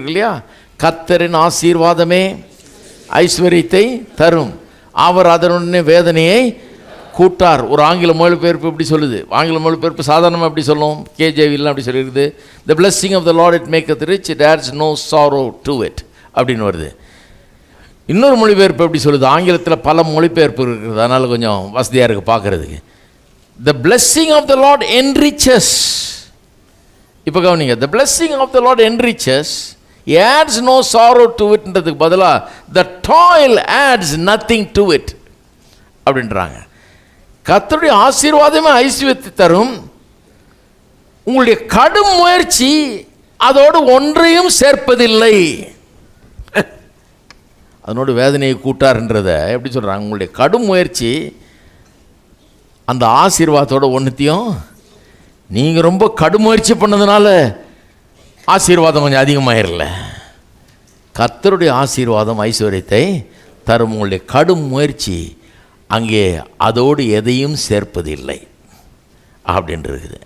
இருக்கு இல்லையா? கர்த்தரின் ஆசீர்வாதமே ஐஸ்வர்யத்தை தரும், அவர் அதனுடனே வேதனையை கூட்டார். ஒரு ஆங்கில மொழிபெயர்ப்பு இப்படி சொல்லுது. ஆங்கில மொழிபெயர்ப்பு சாதாரணமாக எப்படி சொல்லும்? கேஜேவிலாம் அப்படி சொல்லியிருக்குது. The blessing of the Lord it maketh rich, it adds no sorrow to it அப்படின்னு வருது. இன்னொரு மொழிபெயர்ப்பு எப்படி சொல்லுது? ஆங்கிலத்தில் பல மொழிபெயர்ப்பு இருக்குது, அதனால் கொஞ்சம் வசதியாக இருக்குது பார்க்குறதுக்கு. The blessing of the Lord enriches. இப்போ கவனிங்க, the blessing of the Lord enriches, adds no sorrow to itன்றதுக்கு பதிலாக the toil adds nothing to it அப்படின்றாங்க. கர்த்தருடைய ஆசீர்வாதமே ஐஸ்வர்யத்தை தரும், உங்களுடைய கடும் முயற்சி அதோடு ஒன்றையும் சேர்ப்பதில்லை. அதனோட வேதனையை கூட்டார்ன்றதை எப்படி சொல்கிறாங்க? உங்களுடைய கடும் முயற்சி அந்த ஆசீர்வாதத்தோட ஒன்றுத்தையும், நீங்கள் ரொம்ப கடும் முயற்சி பண்ணதுனால ஆசீர்வாதம் கொஞ்சம் அதிகமாகிடல. கர்த்தருடைய ஆசீர்வாதம் ஐஸ்வர்யத்தை தரும், உங்களுடைய கடும் முயற்சி அங்கே அதோடு எதையும் சேர்ப்பதில்லை அப்படின்ட்டு இருக்குது.